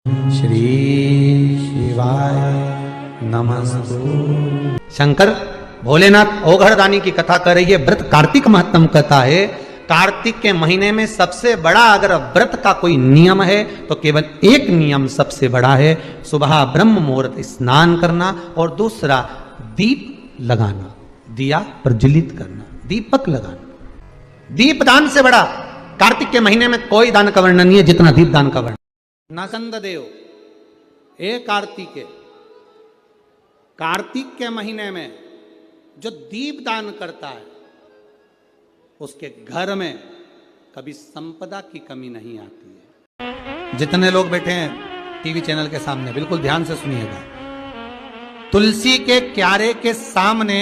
श्री शिवाय नमस्तु। शंकर भोलेनाथ ओघड़दानी की कथा कर रही है। व्रत कार्तिक महत्तम कथा है। कार्तिक के महीने में सबसे बड़ा अगर व्रत का कोई नियम है तो केवल एक नियम सबसे बड़ा है, सुबह ब्रह्म मुहूर्त स्नान करना और दूसरा दीप लगाना, दिया प्रज्वलित करना, दीपक लगाना। दीप दान से बड़ा कार्तिक के महीने में कोई दान का वर्णन नहीं है जितना दीप दान का वर्णन। नसंद देव ए कार्तिक के महीने में जो दीप दान करता है उसके घर में कभी संपदा की कमी नहीं आती है। जितने लोग बैठे हैं टीवी चैनल के सामने बिल्कुल ध्यान से सुनिएगा। तुलसी के क्यारे के सामने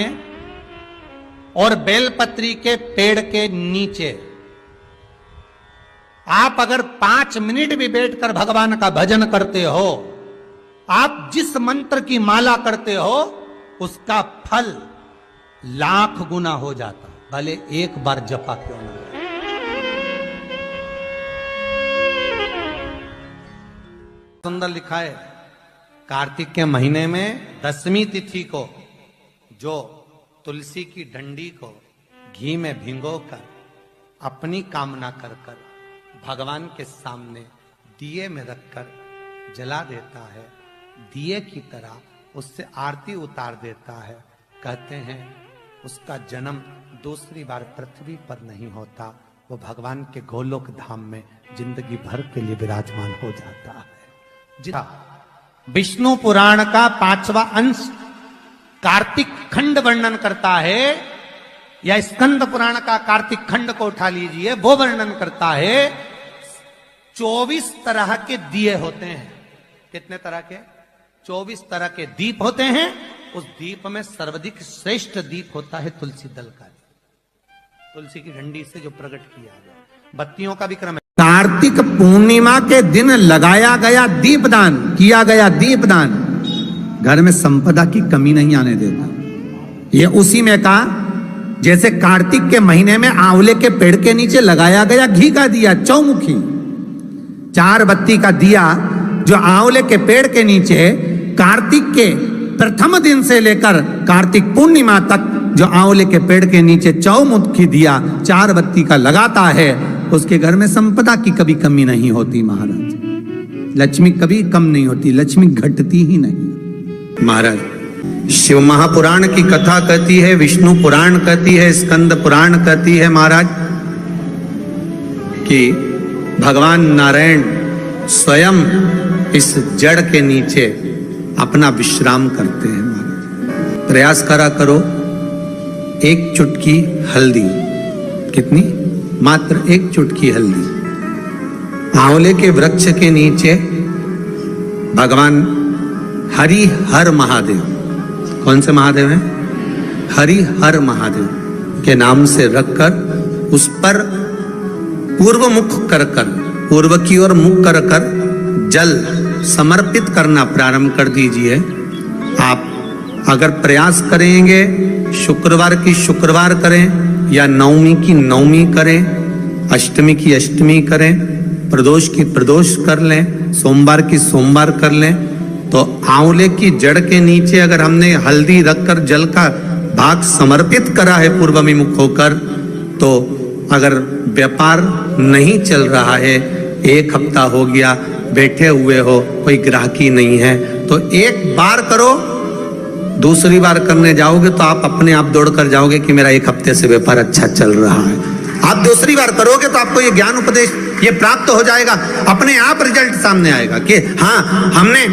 और बेलपत्री के पेड़ के नीचे आप अगर 5 मिनट भी बैठकर भगवान का भजन करते हो, आप जिस मंत्र की माला करते हो उसका फल लाख गुना हो जाता, भले एक बार जपा क्यों ना। सुंदर लिखा है, कार्तिक के महीने में 10वीं तिथि को जो तुलसी की डंडी को घी में भिगोकर अपनी कामना कर कर भगवान के सामने दिए में रखकर जला देता है, दिए की तरह उससे आरती उतार देता है, कहते हैं उसका जन्म दूसरी बार पृथ्वी पर नहीं होता, वो भगवान के गोलोक धाम में जिंदगी भर के लिए विराजमान हो जाता है। विष्णु पुराण का 5वां अंश कार्तिक खंड वर्णन करता है, या स्कंद पुराण का कार्तिक खंड को उठा लीजिए, वो वर्णन करता है 24 तरह के दिए होते हैं। कितने तरह के? 24 तरह के दीप होते हैं। उस दीप में सर्वाधिक श्रेष्ठ दीप होता है तुलसी दल का, तुलसी की डंडी से जो प्रकट किया गया। बत्तियों का भी क्रम है। कार्तिक पूर्णिमा के दिन लगाया गया दीपदान, किया गया दीपदान घर में संपदा की कमी नहीं आने देता। ये उसी में कहा जैसे कार्तिक के महीने में आंवले के पेड़ के नीचे लगाया गया घी का दिया, चौमुखी 4 बत्ती का दिया जो आंवले के पेड़ के नीचे कार्तिक के प्रथम दिन से लेकर कार्तिक पूर्णिमा तक जो आंवले के पेड़ के नीचे चौमुखी दिया 4 बत्ती का लगाता है, उसके घर में संपदा की कभी कमी नहीं होती महाराज। लक्ष्मी कभी कम नहीं होती, लक्ष्मी घटती ही नहीं महाराज। शिव महापुराण की कथा कहती है, विष्णु पुराण कहती है, स्कंद पुराण कहती है महाराज कि भगवान नारायण स्वयं इस जड़ के नीचे अपना विश्राम करते हैं महाराज। प्रयास करा करो, एक चुटकी हल्दी, कितनी? मात्र एक चुटकी हल्दी, आंवले के वृक्ष के नीचे भगवान हरि हर महादेव, कौन से महादेव हैं? हरि हर महादेव के नाम से रखकर उस पर पूर्व मुख कर कर, पूर्व की ओर मुख कर कर जल समर्पित करना प्रारंभ कर दीजिए। आप अगर प्रयास करेंगे शुक्रवार की शुक्रवार करें, या नवमी की नवमी करें, अष्टमी की अष्टमी करें, प्रदोष की प्रदोष कर लें, सोमवार की सोमवार कर लें, तो आंवले की जड़ के नीचे अगर हमने हल्दी रखकर जल का भाग समर्पित करा है पूर्वमुख होकर, तो अगर व्यापार नहीं चल रहा है, 1 हफ्ता हो गया बैठे हुए हो, कोई ग्राहकी नहीं है, तो एक बार करो, दूसरी बार करने जाओगे तो आप अपने आप दौड़ कर जाओगे कि मेरा 1 हफ्ते से व्यापार अच्छा चल रहा है। आप दूसरी बार करोगे तो आपको ये ज्ञान उपदेश ये प्राप्त हो जाएगा, अपने आप रिजल्ट सामने आएगा कि हाँ, हमने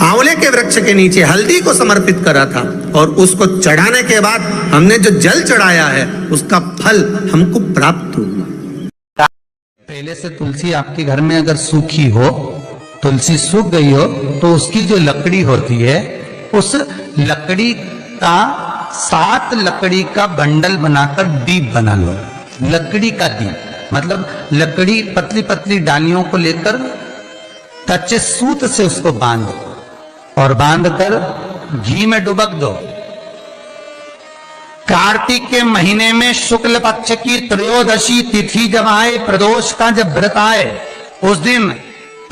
आंवले के वृक्ष के नीचे हल्दी को समर्पित करा था और उसको चढ़ाने के बाद हमने जो जल चढ़ाया है उसका फल हमको प्राप्त हुआ। पहले से तुलसी आपके घर में अगर सूखी हो, तुलसी सूख गई हो, तो उसकी जो लकड़ी होती है उस लकड़ी का 7 लकड़ी का बंडल बनाकर दीप बना लो। लकड़ी का दीप मतलब लकड़ी पतली पतली डालियों को लेकर कच्चे सूत से उसको बांध और बांधकर घी में डुबक दो। कार्तिक के महीने में शुक्ल पक्ष की त्रयोदशी तिथि जब आए, प्रदोष का जब व्रत आए, उस दिन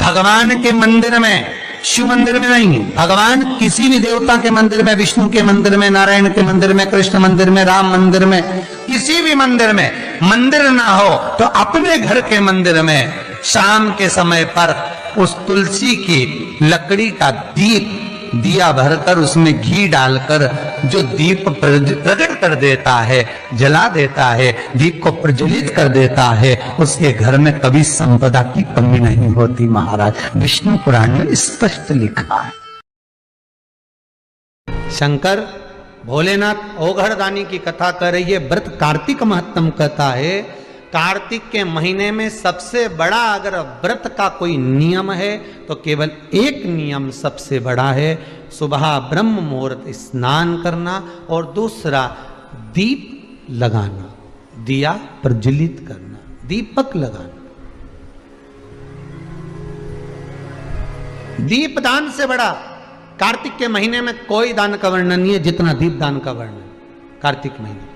भगवान के मंदिर में, शिव मंदिर में नहीं, भगवान किसी भी देवता के मंदिर में, विष्णु के मंदिर में, नारायण के मंदिर में, कृष्ण मंदिर में, राम मंदिर में, किसी भी मंदिर में मंदिर ना हो तो अपने घर के मंदिर में शाम के समय पर उस तुलसी की लकड़ी का दीप, दिया भरकर उसमें घी डालकर जो दीप प्रकट कर देता है, जला देता है, दीप को प्रज्वलित कर देता है, उसके घर में कभी संपदा की कमी नहीं होती महाराज। विष्णु पुराण में स्पष्ट लिखा है। शंकर भोलेनाथ ओघड़दानी की कथा कर रही है। व्रत कार्तिक महत्तम कहता है, कार्तिक के महीने में सबसे बड़ा अगर व्रत का कोई नियम है तो केवल एक नियम सबसे बड़ा है, सुबह ब्रह्म मुहूर्त स्नान करना और दूसरा दीप लगाना, दिया प्रज्वलित करना, दीपक लगाना। दीप दान से बड़ा कार्तिक के महीने में कोई दान का वर्णन नहीं है जितना दीप दान का वर्णन कार्तिक महीने।